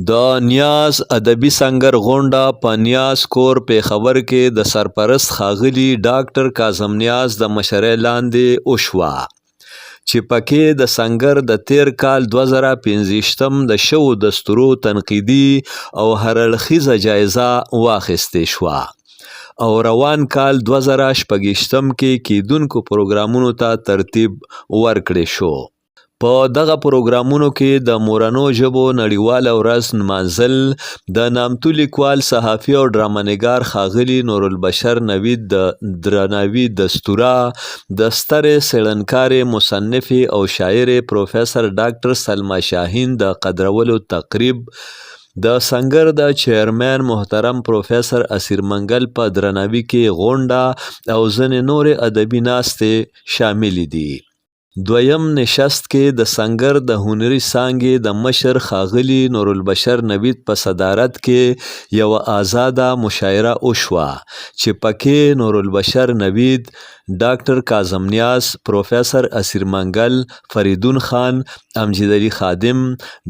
د نیاز ادبي سنګر غونډه په نیاز کور پېښور کې د سرپرست ښاغلي ډاکټر کاظم نیاز د مشرۍ لاندې وشوه چې پکې د سنګر د تیر کال 2015 د شوو دستورو تنقیدي او هرړخیزه جایزه واخیستې شوه او روان کال 2016 کې کیدونکو پروګرامونو ته ترتیب ورکړی شو. په دغه پروګرامونو کې د مورنو ژبو نړیواله ورځ نمانځل، د نامتو لیکوال، صحافي او ډرامه‌نګار ښاغلي نورالبشر نوید د درناوي دستوره، د سترې څېړنکارې، مصنفې او شاعرې پروفیسر ډاکټر سلما شاهین د قدرولو تقریب، د سنګر د چیرمن محترم پروفیسر اسیر منګل په درناوي کې غونډه او ځینې نورې ادبي ناستې شاملې دي. دویم نشست کې د سنګر د هنري څانګې د مشر ښاغلي نورالبشر نوید په صدارت کې یوه ازاده مشاعره وشوه چې پکې نورالبشر نوید، ډاکټر کاظم نیاز، پروفیسر اسیر منګل، فریدون خان، امجد علي خادم،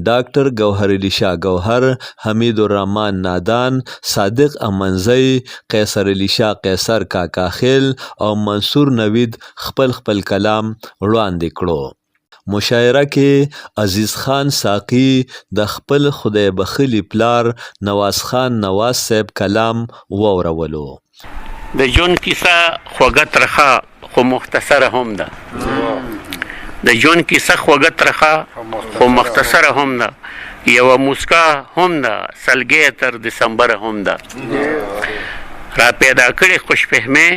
ډاکټر ګوهر علي شاه ګوهر، حمید الرحمن نادان، صادق امنزی، قیصر علي شاه قیصر کاکاخیل او منصور نوید خپل کلام وړاندې کړو. مشاعره کې عزیز خان ساقي د خپل خدای بخښلي پلار نواز خان نواز صاحب کلام واورولو. د ژوند کیسه خوږه ترخه خو مختصره هم ده. د ژوند کیسه خوږه ترخه خو مختصره هم ده. یوه موسکا هم ده، سلګۍ تر دسمبره هم ده. را پیدا کړې خوشفهمۍ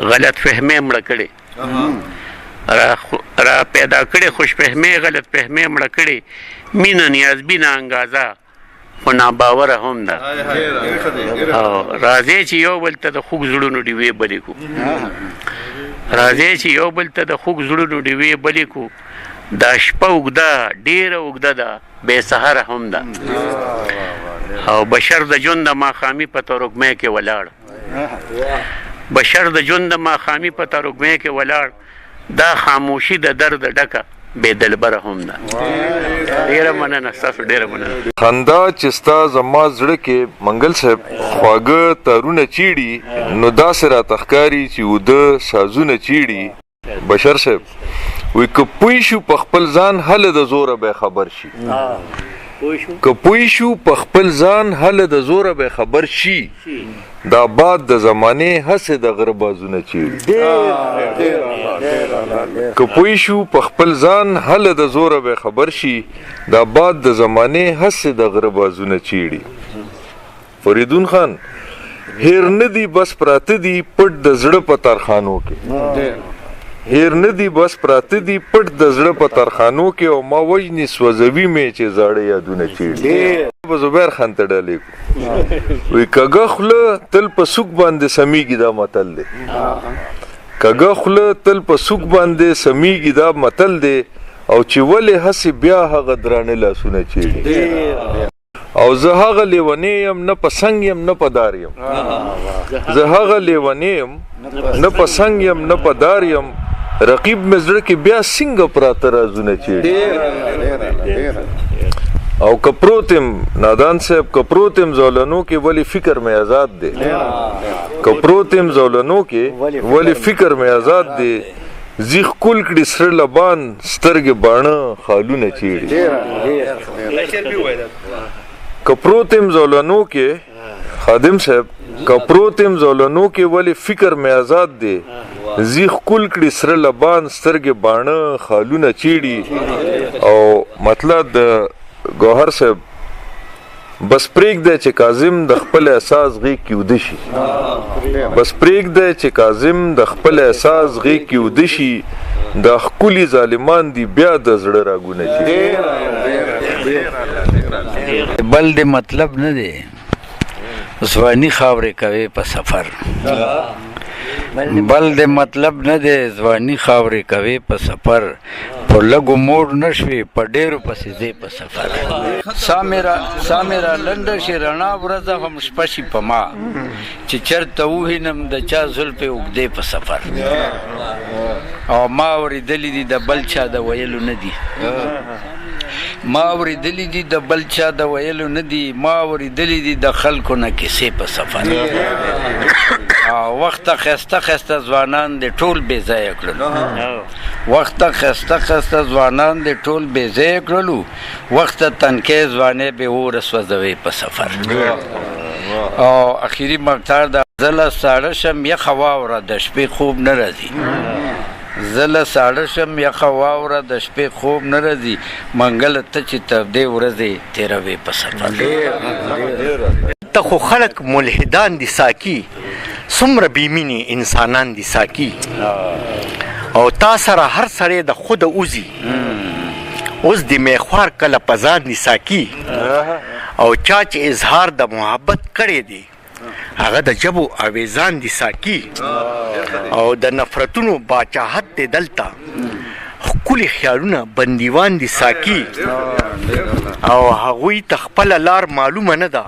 غلط فهمۍ مړه کړې. را پیدا کړې خوشفهمۍ غلط فهمۍ مړه کړې. مینه نیازبینه انګازه خو ناباوره هم ده. راځئ چې یو بل ته د خوږ زړونو ډیوې بلې کړو. راځئ چې یو بل ته د خوږ زړونو ډیوې بلې کړو. دا شپه اوږده، ډېره اوږده ده، بې سهره هم ده. او بشر د ژوند د ماښامي په تروږمۍ کې ولاړ. بشر د ژوند د ماښامي په تروږمۍ کې ولاړ. دا خاموشي د درد ډکه بې دلبره هم ده. ډېره مننه ستاسو، ډېره مننه. خندا چې ستا زما زړه کې منګل صاحب خواږه تارونه چیړي، نو داسې راته ښکاري چې اوده سازونه چیړي. بشر صاحب وایي که پوه شو په خپل ځان هله د زوره به خبر شي. که پوه شو په خپل ځان هله د زوره به خبر شي. دا باد د زمانې هسې د غره بازونه چیړي. که پوه شو په خپل ځان هله د زوره به خبر شي. دا باد د زمانې هسې د غره بازونه چیړي. فریدون خان هیر نه دي بس پراته دي پټ د زړه په ترخانو کې. هیر نه دي بس پراته دي پټ د زړه په ترخانو کې. او ما وجني سوځوي مې چې زاړه یادونه چیړي. په زبیر خان ته ډالې کو وی کږه خوله تل په سوک باندې سمیږي، دا متل دی. کږه خوله تل په سوک باندې سمیږي، دا متل دی. او چې ولې هسې بیا هغه درانه لاسونه چیړي. او زه هغه لیونی یم نه په سنګ یم نه په دار یم. زه هغه لیونی یم نه په سنګ یم نه په دار یم. رقیب مې زړه کې بیا څنګه پراته رازونه چیړي. او که پروت یم نادان صاحب، که پروت یم زولنو کې ولی فکر مې آزاد دی. که پروت یم زولنو کې ولی فکر مې آزاد دی. زیخ کل کړي سره لبان سترګې باڼه خالونه چیړي. که پروت یم زولنو کې خادم صاحب، که پروت یم زولنو کې ولی فکر مې آزاد دی. زیخ کل کړي سره لبان سترګې باڼه خالونه چیړي. او مطلب د ګوهر صاحب بس پرېږدی چې کاظم د خپل احساس غېږ کې وده شي. بس پرېږدی چې کاظم د خپل احساس غېږ کې وده شي. دا ښکلي ظالمان دي بیا د زړه راګونه چیړي. بل د مطلب نه دی ځواني خاورې کوي په سفر. بل د مطلب نه دی ځواني خاورې کوي په سفر. په لږو موړ نه شوې په ډېرو پسې ځې په سفر. سا مې را لنډه شي رڼا ورځه هم شپه شي په ما. چې چېرته ووینم د چا زلفې اوږدې په سفر. او ما اورېدلي دي د بل چا د ویلو نه دي. ما اورېدلي دي د بل چا د ویلو نه دي، ما اورېدلي دي د خلکو نه کیسې په سفر. وخته ښایسته ښایسته ځوانان دې ټول بې ځایه کړلو، وخته ښایسته ښایسته ځوانان دې ټول بې ځایه کړلو، وخته تنکۍ ځوانۍ بې اوره سوځوي په سفر. او اخري مقطع د زله ساړه شم یخه واوره د شپې خوب نه راځي، زله ساړه شم یخه واوره د شپې خوب نه راځي، منګله ته چې تودې ورځې تېروې په سفر. ته خو خلک ملحدان دي ساکي، څومره بېمینې انسانان دي ساکي، او تا سره هر سړی د خوده وځي، اوس د میخوار کله په ځان دي ساکي، او چا چې اظهار د محبت کړی دی هغه د ژبو اویزان دي ساکي، او د نفرتونو باچاحت دی دلته ښکلي خیالونه بندیوان دي ساکي، او هغوی ته خپله لار معلومه نه ده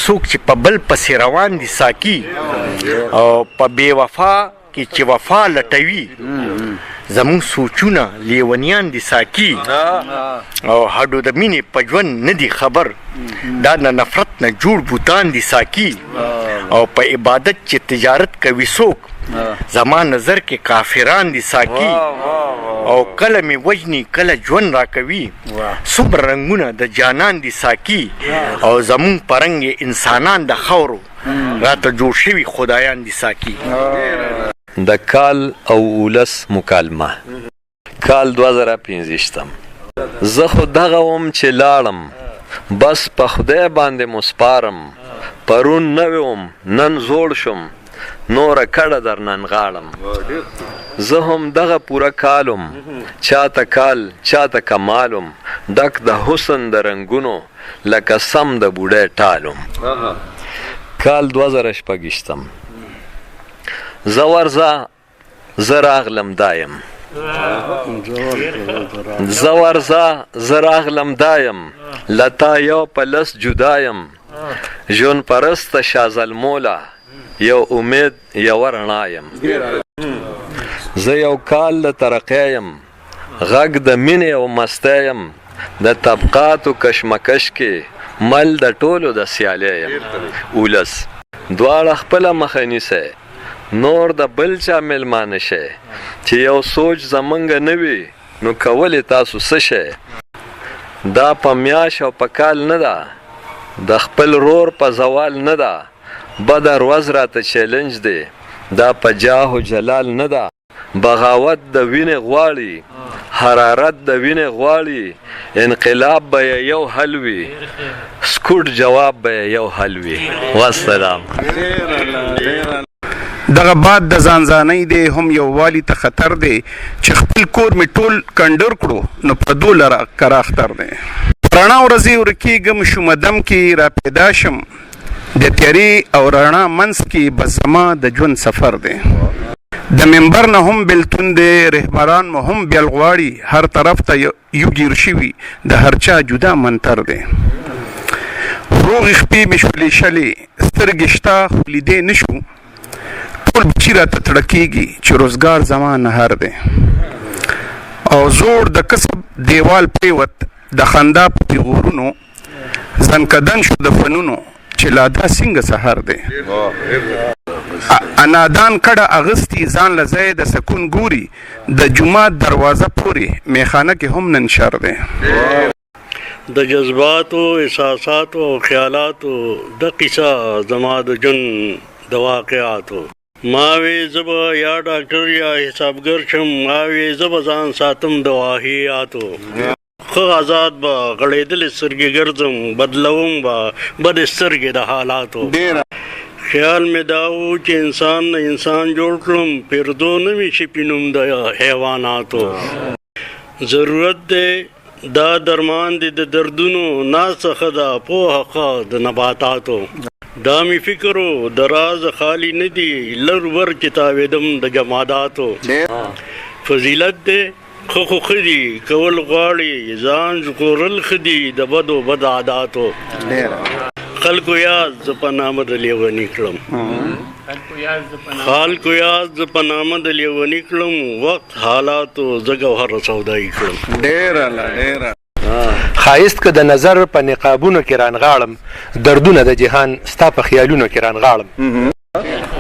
څوک چې په بل پسې روان دي ساکي، او په بې وفا کې چې وفا لټوي زموږ سوچونه لیونیان دي ساکي، او هډو د مینې په ژوند نه دي خبر دا نه نفرت نه جوړ بوتان دي ساکي، او په عبادت چې تجارت کوي څوک زما نظر کې کافران دي ساکي، او کله مې وجني کله ژوند راکوي څومره رنګونه د جانان دي ساکي، او زموږ په رنګ انسانان د خاورو راته جوړ شوي خدایان دي ساکي. د کال او ولس مکالمه. کال 2015. زه خو دغه وم چې لاړم، بس په خدای باندې مسپارم، پرون نوی وم نن زوړ شم، نوره کډه در ننغاړم. زه هم دغه پوره کالم، چاته کال چاته کمالم، ډک د حسن د رنګونو لکه سم د بوډۍ ټالم. کال 2016. زه ورځه زه راغلم دایم، زه ورځه زه راغلم دایم، لتا یو په لس جدایم، ژوند پرسته شازلموله یو امید یوه رڼا یم. زه یو کال د ترقۍ یم، غږ د مینې او مستۍ یم، د طبقاتو کشمکش کې مل د ټولو د سیالۍ یم. ولس دواړه خپله مخه نیسئ، نور د بل چا میلمانه شئ، چې یو سوچ زمونږ نه وي نو کولی تاسو څه شئ. دا په میاش او په کال نه ده، د خپل رور په زوال نه ده، بده ورځ راته چیلنج دی، دا په جاه و جلال نه ده. بغاوت د وینې غواړي، حرارت د وینې غواړي، انقلاب به یو حل وي، سکوټ جواب به یو حل وي. والسلام. دغه باد د ځانځانۍ دی هم یو والی ته خطر دی، چې خپل کور می ټول کنډر کړو نو په دو لره کرا اختر دی. رڼا ورځې ورکېږم شومدم کې را پیدا شم، د تیارې او رڼا منځ کې بس زما د ژوند سفر دی. د منبر نه هم بېلتون دی، رهبران مو هم بیل غواړي، هر طرف ته یو ګیر شوي د هر چا جدا منتر دی. روغې شپې مې شولې شلې، سترګې شته خو لیدې نه شو، ټول بچي راته تړه کېږي چې روزګار زما نهر دی. او زوړ د کسب دیوال پریوت، د خندا په پیغورونو زنکدن شو د فنونو، چې لا دا څنګه سهار دی. انادان کډه اغستی ځان له ځای د سکون ګوري، د جومات دروازه پورې میخانه کې هم نن شر دی. د جذباتو احساساتو او خیالاتو د قصه زما د ژوند د واقعاتو، ما وی زبا یا ډاکټر یا حسابګر شم، ما وی زبا ځان ساتم د واهیاتو، خو آزاد به غړېدلې سترګې ګرځم، بدلوم به بد سترګې د حالاتو. خیال مې دا و چې انسان نه انسان جوړ کړم، پیردو نه وي چې پینوم د حیواناتو. ضرورت دی دا درمان دی د دردونو، ناڅخه دا پوهه ښه د نباتاتو. دا می فکرو د راز خالی نه دی، لر ور چې تاوېدم د جماداتو. فضیلت دی خو خدي کول غواړي، ځان ژغورل خدي د بدو بد عاداتو. خلکو یاد ز په نامه د لیونی کړم، خلکو یاد ز په نامه د لیونی کړم، وخت حالاتو ز ګوهر سودایي کړم. ډېره ډېره خایست که د نظر په نقابونو کې رانغاړم دردونه د جهان ستا په خیالونو کې رانغاړم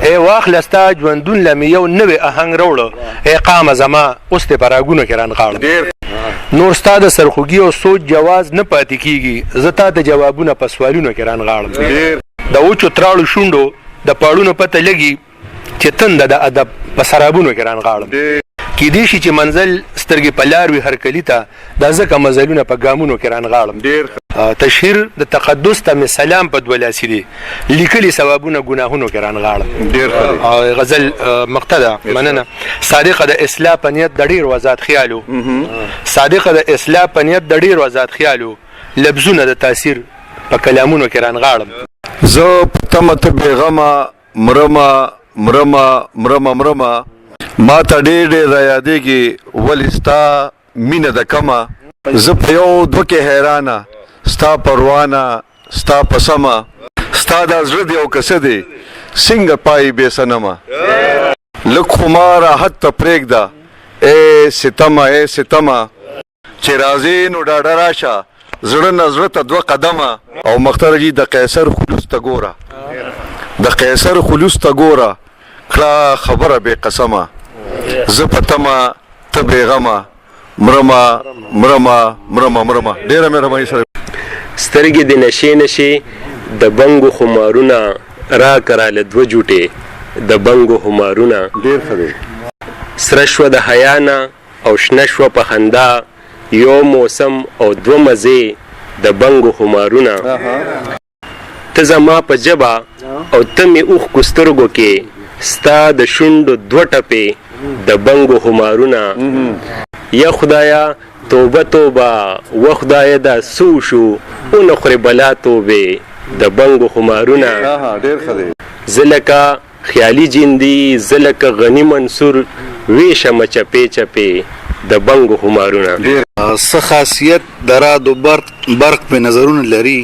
ای واخله ستا ژوندون له مې یو نوی آهنګ راوړه ای قامه زما اوس دې په راګونو کې رانغاړم نور ستا د سرخوږي او سوچ جواز نه پاتې کیږي زه تا د جوابونه په سوالونو کې رانغاړم د وچو تراړو شونډو د پاړونو پته لګي چې تنده د ادب په سرابونو کې رانغاړم کیدای شي چې منزل سترګې په لار وي هر کلي ته دا ځکه مزلونه په ګامونو کې رانغاړم تشهیر د تقدس ته مې سلام په دوه لاسي دي لیکلي ثوابونه ګناهونو کې رانغاړم غزل مقتده مننه صادقه د اصلاح په نیت د ډېر وضاحت خیالو صادقه د اصلاح په نیت د ډېر وضاحت خیالو لفظونه د تاثیر په کلامونو کې رانغاړم زه په تمه ته بېغمه مرمه ما ته ډېر را یادېږي ولې ستا مینه د کمه زه په یو دوه کې حیرانه ستا پروانه ستا په سمه ستا دا زړه دی او که څه دی څنګه پای بې صنمه لږ خو ما راحت ته پرېږده ای ستمه چې راځې نو ډاډه راشه زړه نه زړه ته دوه قدمه او مختار جي د قیصر خلوص ته ګوره کړه خبره بې قسمه زه په تمه ته بېغمه مرمه ډېره مهرباني سره سترګې د نشې د بنګو خمارونه راکه راله دوه جوټې د بنګو خمارونه ډېر ښه دی سره شوه د حیا نه او شنه شوه په خندا یو موسم او دوه مزې د بنګو خمارونه ته زما په ژبه او ته مې اوښکو سترګو کې ستا د شونډو دوه ټپې د بنګو خمارونه یا خدایا توبه و خدایا دا سو شو اون خوري بلا توبه د بنګو خمارونه ډېر ښه دی زه لکه خیالي جندي زه لکه غني منصور ویشمه چپې د بنګو خمارونه څه خاصیت د راد و برق په نظرونه لري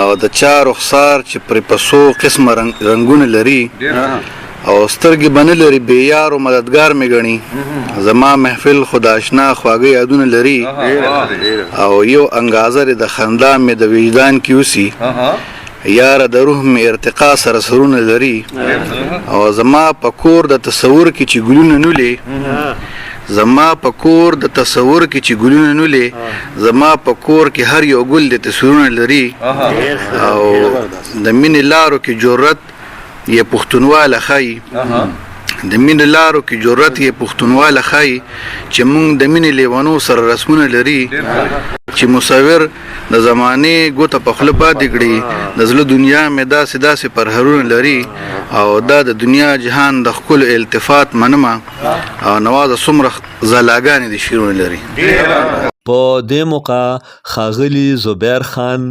او د چا رخسار چې پرې په څو قسمه رنګونه لري او سترګې به نه لري بې یار و مددګار مې ګڼي زما محفل خدا اشنا خواږه یادونه لري او یو انګازه د خندا مې د وجدان کې اوسي یاره د روح مې ارتقا سره سرونه لري او زما په کور د تصور کې چې ګلونه نولې زما په کور د تصور کې چې ګلونه نولې زما په کور کې هر یو ګل د تصورونه لري او د مینې لارو کې جرأت یې پښتونواله ښایي د مینې لارو کې جرأت یې پښتونواله ښایي چې موږ د مینې لیوانو سره رسمونه لري چې مصور د زمانې ګوته په خوله پاتې کړي د زړه دنیا مې داسې پرهرونه لري او دا د دنیا جهان د ښکلو التفات منمه او نوازه څومره ځلاګانې د شعرونه لري په دې موقع ښاغلي زبیر خان،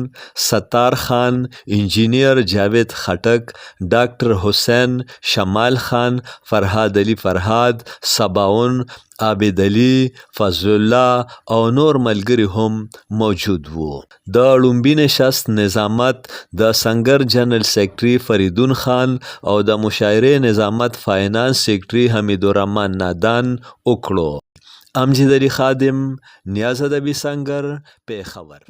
ستار خان، انجینیر جاوید خټک، ډاکټر حسین شمال خان، فرهاد علي فرهاد، سباون، عابد علي، فضل الله او نور ملګري هم موجود وو. د لومبي نشست نظامت د سنگر جنرال سیکرټري فریدون خان او د مشاعرې نظامت فاینانس سیکرټري حمیدالرحمن نادان وکړو. امجد علي خادم، نیاز ادبي سنگر، پیښور.